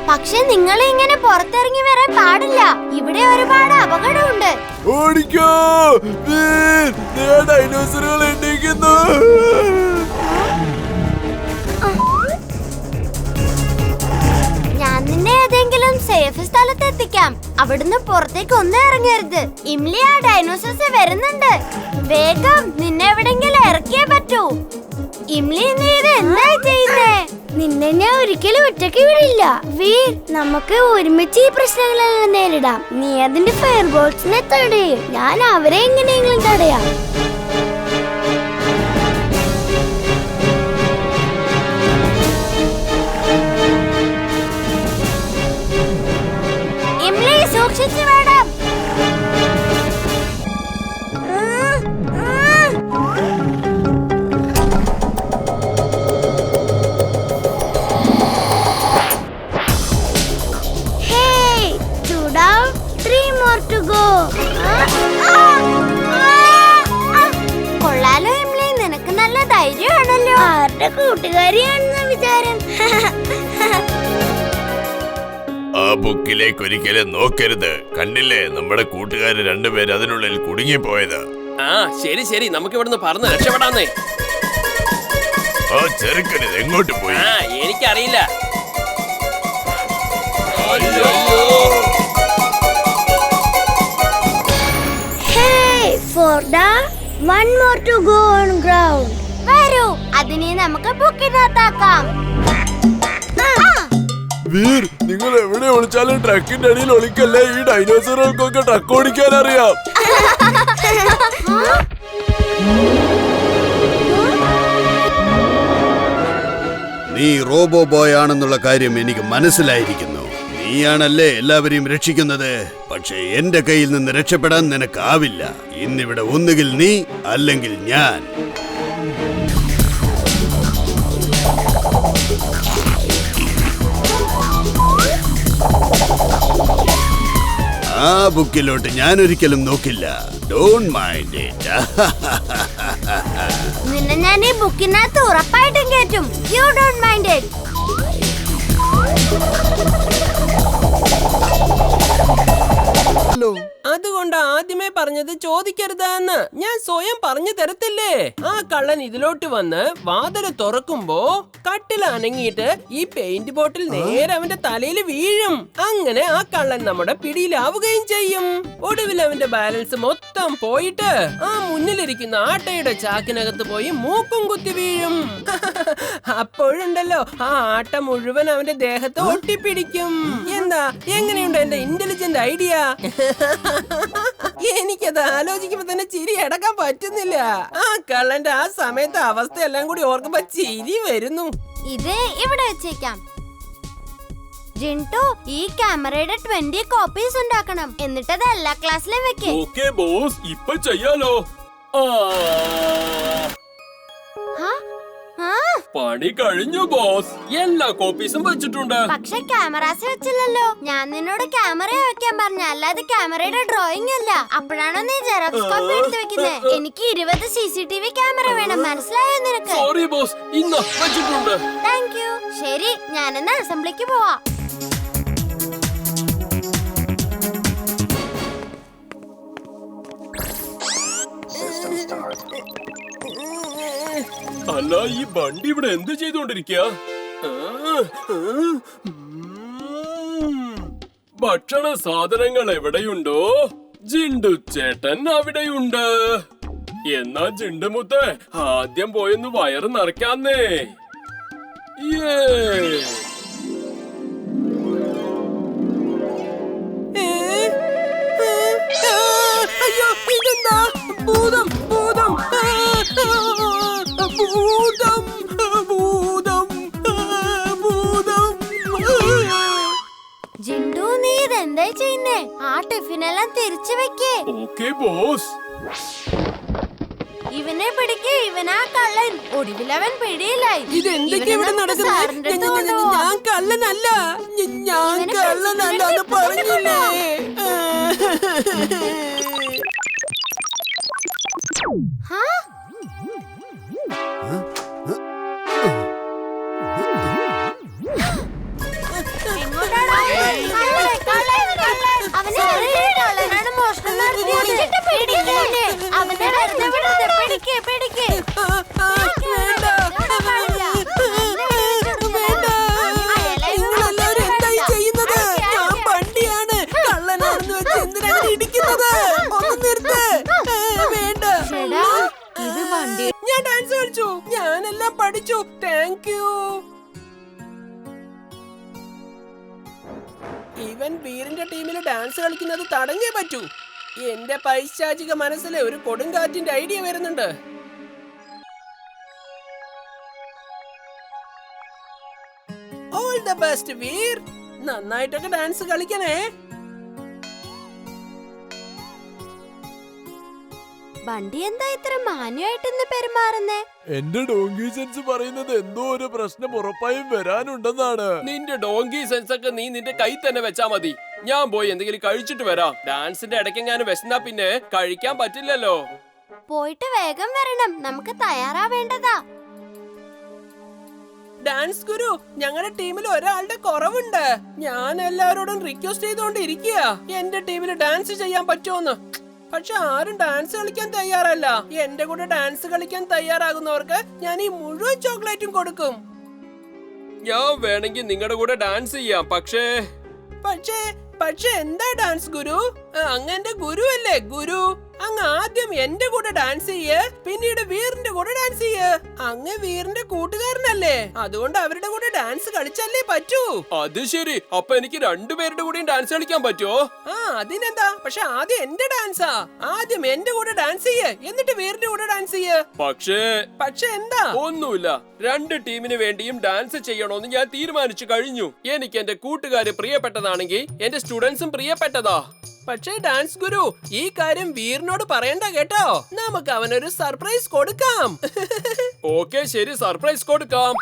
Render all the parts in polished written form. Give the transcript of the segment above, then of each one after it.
പക്ഷെ നിങ്ങൾ ഇങ്ങനെ പുറത്തിറങ്ങി വരാൻ പാടില്ല. ഇവിടെ ഒരുപാട് അപകടമുണ്ട്. ഓടിക്കോ, ഡൈനോസറുകൾ എണ്ണിക്കുന്നു. ഞാൻ നിന്നെ ഏതെങ്കിലും സേഫ് സ്ഥലത്ത് എത്തിക്കാം. അവിടുന്ന് പുറത്തേക്ക് ഒന്നും ഇറങ്ങരുത്. ഇംലി, ആ ഡൈനോസർസ് വരുന്നുണ്ട്. വേഗം നിന്നെ എവിടെങ്കിലും ഇറക്കിയേ പറ്റൂ. ഇംലി, നീ ഇത് എന്തായി ചെയ്യുന്നേ? നിന്നെ ഞാൻ ഒരിക്കലും ഒറ്റയ്ക്ക് വിടില്ല വീർ. നമുക്ക് ഒരുമിച്ച് ഈ പ്രശ്നങ്ങളെല്ലാം നേരിടാം. നീ അതിന്റെ ഫയർബോൾസിനെ തടയും, ഞാൻ അവരെ എങ്ങനെയെങ്കിലും തടയാം. ഇംലി, സൂക്ഷിച്ചു വേണം. കൊള്ളാലോ ഇംലി, നിനക്ക് നല്ല ധൈര്യമാണല്ലോ. ആരുടെ കൂട്ടുകാരിയാണെന്ന വിചാരം? ആ ബുക്കിലേക്ക് ഒരിക്കലും നോക്കരുത്. കണ്ടില്ലേ, നമ്മുടെ കൂട്ടുകാര് രണ്ടുപേര് അതിനുള്ളിൽ കുടുങ്ങിപ്പോയത്. ആ ശരി ശരി, നമുക്ക് ഇവിടുന്ന് പറന്ന് രക്ഷപ്പെടാന്നേ. ആ ചെറുക്കന് എങ്ങോട്ട് പോയി? എനിക്കറിയില്ല. One more to go on ground. വരൂ, അതിനെ നമുക്ക് ബുക്കിനകത്താക്കാം. വീർ, നിങ്ങൾ എവിടെ ഒളിച്ചാലും ട്രക്കിന്റെ അടിയിൽ ഒളിക്കല്ലേ. ഈ ഡൈനോസറുകൾക്കൊക്കെ ട്രക്ക് ഓടിക്കാൻ അറിയാം. നീ റോബോ ബോയ് ആണെന്നുള്ള കാര്യം എനിക്ക് മനസ്സിലായിരിക്കുന്നു. നീയാണല്ലേ എല്ലാവരെയും രക്ഷിക്കുന്നത്. പക്ഷേ എന്റെ കയ്യിൽ നിന്ന് രക്ഷപ്പെടാൻ നിനക്കാവില്ല. ഇന്നിവിടെ ഒന്നുകിൽ നീ അല്ലെങ്കിൽ ഞാൻ. ആ ബുക്കിലോട്ട് ഞാൻ ഒരിക്കലും നോക്കില്ല. Don't mind it. നിന്നെ ഞാൻ ഈ ബുക്കിനകത്ത് ഉറപ്പായിട്ടും കേറ്റും. You don't mind it. അതുകൊണ്ട് ആദ്യമേ പറഞ്ഞത് ചോദിക്കരുതെന്ന് ഞാൻ സ്വയം പറഞ്ഞു തരത്തില്ലേ. ആ കള്ളൻ ഇതിലോട്ട് വന്ന് വാതില് തുറക്കുമ്പോ കട്ടിൽ അനങ്ങിയിട്ട് ഈ പെയിന്റ് ബോട്ടിൽ നേരെ അവന്റെ തലയിൽ വീഴും. അങ്ങനെ ആ കള്ളൻ നമ്മുടെ പിടിയിലാവുകയും ചെയ്യും. ഒടുവിൽ അവന്റെ ബാലൻസ് മൊത്തം പോയിട്ട് ആ മുന്നിലിരിക്കുന്ന ആട്ടയുടെ ചാക്കിനകത്ത് പോയി മൂക്കും കുത്തി വീഴും. അപ്പോഴുണ്ടല്ലോ ആ ആട്ട മുഴുവൻ അവന്റെ ദേഹത്ത് ഒട്ടിപ്പിടിക്കും. എന്താ, എങ്ങനെയുണ്ട് എന്റെ ഇന്റലിജന്റ് ഐഡിയ? എനിക്കത് ആലോചിക്കുമ്പോ തന്നെ ചിരി അടക്കാൻ പറ്റുന്നില്ല. ആ കള്ളന്റെ ആ സമയത്തെ അവസ്ഥയെല്ലാം കൂടി ഓർക്കുമ്പോ ചിരി വരുന്നു. ഇത് ഇവിടെ വെച്ചേക്കാം. ജിൻടു, ഈ ക്യാമറയുടെ 20 കോപ്പീസ് ഉണ്ടാക്കണം. എന്നിട്ട് അത് എല്ലാ ക്ലാസ്സിലും വെക്കേ. ഓക്കേ ബോസ്, ഇപ്പൊ ചെയ്യാലോ. പണി കഴിഞ്ഞു ബോസ്. എല്ലാ കോപ്പീസും വെച്ചിട്ടുണ്ട്. പക്ഷെ ക്യാമറാസ് വെച്ചില്ലല്ലോ. ഞാൻ നിന്നോട് ക്യാമറ വെക്കാൻ പറഞ്ഞ, അല്ലാതെ ക്യാമറയുടെ ഡ്രോയിങ് അല്ല. അപ്പോഴാണോ നീ ജെറോക്സ് കോപ്പി എടുത്ത് വെക്കുന്നത്? എനിക്ക് 20 CCTV ക്യാമറ വേണം, മനസ്സിലായോ നിനക്ക്? സോറി ബോസ്, ഇന്ന് വെച്ചിട്ടുണ്ട്. Thank you. ശരി, ഞാനെന്ന് അസംബ്ലിക്ക് പോവാ. അല്ല, ഈ വണ്ടി ഇവിടെ എന്ത് ചെയ്തോണ്ടിരിക്കുക? ഭക്ഷണ സാധനങ്ങൾ എവിടെയുണ്ടോ? ജിണ്ടു ചേട്ടൻ അവിടെയുണ്ട്. എന്നാ ജിണ്ടുമുത്ത് ആദ്യം പോയൊന്ന് വയറ് നിറയ്ക്കാന്നേ. അയ്യോ, ഇതെന്താ? ഭൂതം ഭൂതം ഭൂതം ഭൂതം ഭൂതം. ജിൻഡു, നീ ഇതെന്താ ചെയ്യുന്നേ? ആ ടിഫിനെല്ലാം തിരിച്ചു വെക്കേ. Okay boss. ഇവനെ പിടിക്ക്, ഇവനാ കള്ളൻ. ഒടുവിലവൻ പിടിയിലായി. ഇതെന്തൊക്കെ ഇവിടെ നടക്കുന്നത്? ഞാൻ കള്ളനല്ല, ഞാൻ കള്ളനല്ല എന്ന് പറഞ്ഞില്ലേ. എങ്ങോട്ടാണ് അവനെ വെറുതെ വിടരുത്. പിടിക്ക്, പിടിക്ക്. നിങ്ങളെല്ലാവരും എന്തായി ചെയ്യുന്നത്? ഞാൻ വണ്ടിയാണ്, കള്ളനാണെന്ന് വെച്ച് എന്തിനാണ് ഇടിക്കുന്നത്? ഒന്ന് നിർത്ത്. വേണ്ട, ഇത് വണ്ടി. ഞാൻ ഡാൻസ് കളിച്ചു, ഞാനെല്ലാം പഠിച്ചു. Thank you. ഇവൻ വീറിന്റെ ടീമിൽ ഡാൻസ് കളിക്കുന്നത് തടഞ്ഞേ പറ്റൂ. എന്റെ പൈശാചിക മനസ്സിലെ ഒരു കൊടുങ്കാറ്റിന്റെ ഐഡിയ വരുന്നുണ്ട്. All the best Veer. നന്നായിട്ടൊക്കെ ഡാൻസ് കളിക്കണേ. വണ്ടി എന്താ ഇത്ര മാന്യമായിട്ടെന്ന് പെരുമാറുന്നേ? എന്റെ ഡോങ്കി സെൻസ് പറയുന്നത് എന്തോ ഒരു പ്രശ്നം ഉറപ്പായും വരാനുണ്ടെന്നാണ്. നിന്റെ ഡോങ്കി സെൻസ് ഒക്കെ നീ നിന്റെ കൈ തന്നെ വെച്ചാ മതി. ഞാൻ പോയി എന്തെങ്കിലും കഴിച്ചിട്ട് വരാം. ഡാൻസിന്റെ ഇടയ്ക്കെങ്ങാനും വിശന്നാ പിന്നെ കഴിക്കാൻ പറ്റില്ലല്ലോ. പോയിട്ട് വേഗം വരണം, നമുക്ക് തയ്യാറാവേണ്ടതാ. ഡാൻസ് ഗുരു, ഞങ്ങളുടെ ടീമിൽ ഒരാളുടെ കുറവുണ്ട്. ഞാൻ എല്ലാവരോടും റിക്വസ്റ്റ് ചെയ്തോണ്ടിരിക്കുക എന്റെ ടീമിൽ ഡാൻസ് ചെയ്യാൻ പറ്റുമോന്ന്. പക്ഷെ ആരും ഡാൻസ് കളിക്കാൻ തയ്യാറല്ല. എന്റെ കൂടെ ഡാൻസ് കളിക്കാൻ തയ്യാറാകുന്നവർക്ക് ഞാൻ ഈ മുഴുവൻ ചോക്ലേറ്റും കൊടുക്കും. ഞാൻ വേണമെങ്കിൽ നിങ്ങളുടെ കൂടെ ഡാൻസ് ചെയ്യാം. പക്ഷേ പക്ഷേ എന്താ ഡാൻസ് ഗുരു? അങ്ങ് എന്റെ ഗുരു അല്ലേ? ഗുരു, അങ്ങ് ആദ്യം എന്റെ കൂടെ ഡാൻസ് ചെയ്യ്, പിന്നീട് വീറിന്റെ കൂടെ ഡാൻസ് ചെയ്യ്. അങ്ങ് വീറിന്റെ കൂട്ടുകാരനല്ലേ, അതുകൊണ്ട് അവരുടെ കൂടെ ഡാൻസ് കളിച്ചല്ലേ പറ്റൂ. അത് ശരി. അപ്പൊ എനിക്ക് രണ്ടുപേരുടെ കൂടെയും ഡാൻസ് കളിക്കാൻ പറ്റുമോ? അതിനെന്താ? പക്ഷെ ആദ്യം എന്റെ ഡാൻസാ. ആദ്യം എന്റെ കൂടെ ഡാൻസ് ചെയ്യ്, എന്നിട്ട് വീറിന്റെ കൂടെ ഡാൻസ് ചെയ്യ്. പക്ഷേ എന്താ? ഒന്നുമില്ല. രണ്ട് ടീമിന് വേണ്ടിയും ഡാൻസ് ചെയ്യണമെന്ന് ഞാൻ തീരുമാനിച്ചു കഴിഞ്ഞു. എനിക്ക് എന്റെ കൂട്ടുകാര് പ്രിയപ്പെട്ടതാണെങ്കിൽ എന്റെ സ്റ്റുഡൻസും പ്രിയപ്പെട്ടതാ. പക്ഷേ ഡാൻസ് ഗുരു, ഈ കാര്യം വീറിനോട് പറയണ്ട കേട്ടോ. നമുക്ക് അവനൊരു സർപ്രൈസ് കൊടുക്കാം. ഓക്കെ, ശരി, സർപ്രൈസ് കൊടുക്കാം.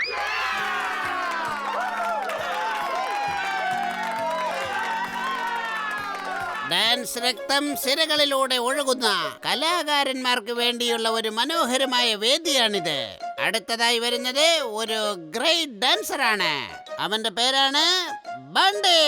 ഡാൻസ് രക്തം സിരകളിലൂടെ ഒഴുകുന്ന കലാകാരന്മാർക്ക് വേണ്ടിയുള്ള ഒരു മനോഹരമായ വേദിയാണിത്. അടുത്തതായി വരുന്നത് ഒരു ഗ്രേറ്റ് ഡാൻസറാണ്. അവന്റെ പേരാണ് ബണ്ടി.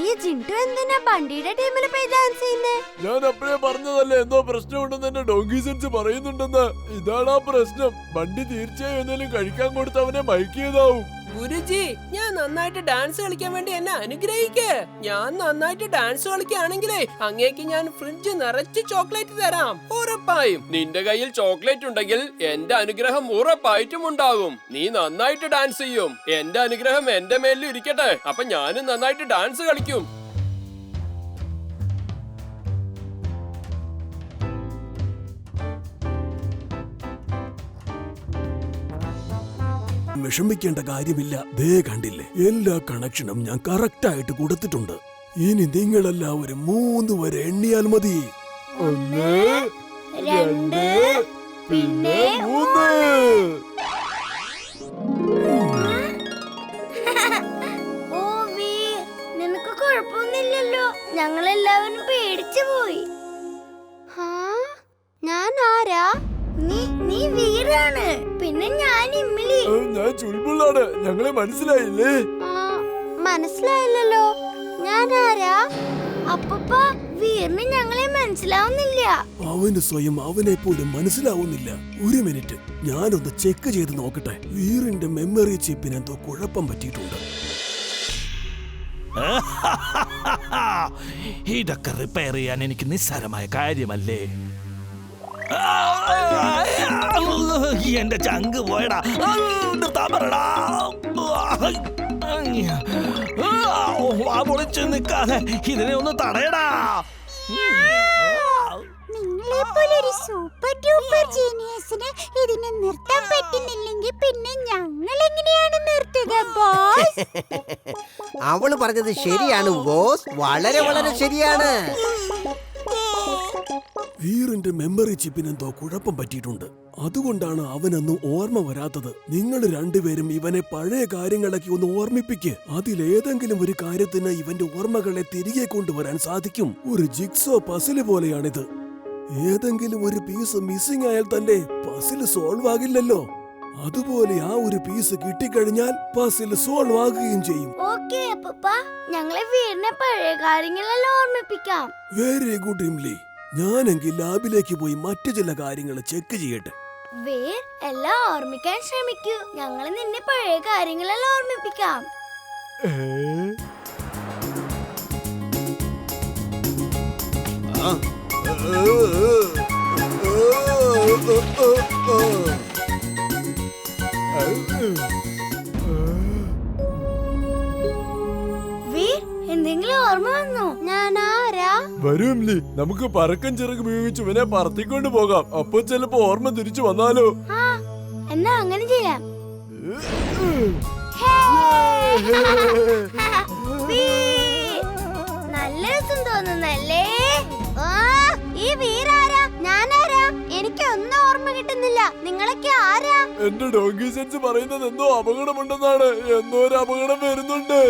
ഈ ജിൻഡു എന്തിനാ ബണ്ടിയുടെ ടീമിൽ പോയി ഡാൻസ് ചെയ്യുന്നേ? ഞാൻ അപ്പഴേ പറഞ്ഞതല്ലേ എന്തോ പ്രശ്നമുണ്ടെന്ന് എന്റെ ഡോങ്കി സെൻസ് പറയുന്നുണ്ടെന്ന്. ഇതാണ് ആ പ്രശ്നം. വണ്ടി തീർച്ചയായും എന്തെങ്കിലും കഴിക്കാൻ കൊടുത്ത് അവനെ മയക്കിയതാവും. ഗുരുജി, ഞാൻ നന്നായിട്ട് ഡാൻസ് കളിക്കാൻ വേണ്ടി എന്നെ അനുഗ്രഹിക്ക്. ഞാൻ നന്നായിട്ട് ഡാൻസ് കളിക്കുകയാണെങ്കിലേ അങ്ങേക്ക് ഞാൻ ഫ്രിഡ്ജ് നിറച്ച് ചോക്ലേറ്റ് തരാം. ഉറപ്പായും നിന്റെ കയ്യിൽ ചോക്ലേറ്റ് ഉണ്ടെങ്കിൽ എന്റെ അനുഗ്രഹം ഉറപ്പായിട്ടും ഉണ്ടാകും. നീ നന്നായിട്ട് ഡാൻസ് ചെയ്യും. എന്റെ അനുഗ്രഹം എന്റെ മേലിൽ ഇരിക്കട്ടെ. അപ്പൊ ഞാനും നന്നായിട്ട് ഡാൻസ് കളിക്കും. വിഷമിക്കേണ്ട കാര്യമില്ല. ദേ കണ്ടില്ലേ, എല്ലാ കണക്ഷനും ഞാൻ കറക്റ്റ് ആയിട്ട് കൊടുത്തിട്ടുണ്ട്. ഇനി നിങ്ങളെല്ലാവരും 3 വരെ എണ്ണിയാൽ മതി. 1, 2, പിന്നെ 3. ഓ വീർ, നിനക്ക് കുഴപ്പമൊന്നുമില്ലല്ലോ? ഞങ്ങളെല്ലാവരും പേടിച്ചു പോയി. ഞാൻ ആരാ? നീ വീറാണ്. പിന്നെ ഞാൻ ഇമ്മിലി. ഞാൻ ചുൽബുള്ളാണ്. ഞങ്ങളെ മനസ്സിലായില്ലേ? മനസ്സിലായില്ലല്ലോ. ഞാൻ ആരാ? അപ്പപ്പ വീറിന് ഞങ്ങളെ മനസ്സിലാവുന്നില്ല. അവന് സ്വയം അവനെ പോലും മനസ്സിലാവുന്നില്ല. ഒരു മിനിറ്റ്, ഞാനൊന്ന് ചെക്ക് ചെയ്ത് നോക്കട്ടെ. വീറിന്റെ മെമ്മറി ചിപ്പിന് എന്തോ കുഴപ്പം പറ്റിയിട്ടുണ്ട്. ഇതൊക്കെ റിപ്പയർ ചെയ്യാൻ എനിക്ക് നിസ്സാരമായ കാര്യമല്ലേ. എന്റെ ചങ്ക് പോയടാ. പൊളിച്ചു നിൽക്കാതെ ഇതിനെ ഒന്ന് തടയടാ. നിങ്ങളെപ്പോലൊരു സൂപ്പർ ഡ്യൂപ്പർ ജീനിയസിന് ഇതിനെ നിർത്താൻ പറ്റുന്നില്ലെങ്കിൽ പിന്നെ ഞങ്ങൾ എങ്ങനെയാണ് നിർത്തുക ബോസ്? അവള് പറഞ്ഞത് ശരിയാണ് ബോസ്, വളരെ വളരെ ശരിയാണ്. വീറിന്റെ മെമ്മറി ചിപ്പിന് എന്തോ കുഴപ്പം പറ്റിയിട്ടുണ്ട്. അതുകൊണ്ടാണ് അവനൊന്നും ഓർമ്മ വരാത്തത്. നിങ്ങൾ രണ്ടുപേരും ഇവനെ പഴയ കാര്യങ്ങളൊക്കെ ഒന്ന് ഓർമ്മിപ്പിക്ക്. അതിലേതെങ്കിലും ഒരു കാര്യത്തിന് ഇവന്റെ ഓർമ്മകളെ തിരികെ കൊണ്ടുവരാൻ സാധിക്കും. ഒരു ജിഗ്സോ പസില് പോലെയാണിത്. ഏതെങ്കിലും ഒരു പീസ് മിസ്സിംഗ് ആയാൽ തന്നെ പസില് സോൾവ് ആകില്ലല്ലോ. അതുപോലെ ആ ഒരു പീസ് കിട്ടിക്കഴിഞ്ഞാൽ പസിൽ സോൾവ് ആകുകയും ചെയ്യും. ഓക്കേ അപ്പൂപ്പ, ഞങ്ങളെ വീടിനെ പഴയ കാര്യങ്ങളെല്ലാം ഓർമ്മിപ്പിക്കാം. വെരി ഗുഡ് ഇംലി. ഞാനെങ്കിൽ ലാബിലേക്ക് പോയി മറ്റു ചില കാര്യങ്ങൾ ചെക്ക് ചെയ്യട്ടെ. വീർ എല്ലാം ഓർമ്മിക്കാൻ ശ്രമിക്കൂ. ഞങ്ങൾ നിന്നെ പഴയ കാര്യങ്ങളെല്ലാം ഓർമ്മിപ്പിക്കാം. വീർ, എന്തെങ്കിലും ഓർമ്മ വന്നോ? ഞാൻ ആരാ? വരൂ ഇംലി, നമുക്ക് പറക്കം ചിറക് ഉപയോഗിച്ച് ഇവനെ പറത്തിക്കൊണ്ട് പോകാം. അപ്പൊ ചിലപ്പോ ഓർമ്മ തിരിച്ചു വന്നാലോ? ആ, എന്നാ അങ്ങനെ ചെയ്യാം. വീർ, നല്ല രസം തോന്നുന്നല്ലേ? ആ, ഈ വീരാരാ? ഞാനാരാ? എനിക്കൊന്നും ഓർമ്മ കിട്ടുന്നില്ല. നിങ്ങളൊക്കെ ആരാ? എന്റെ ഡോങ്കി സെൻസ് പറയുന്നത് എന്തോ അപകടമുണ്ടെന്നാണ്. എന്നോ ഒരു അപകടം വരുന്നുണ്ട്.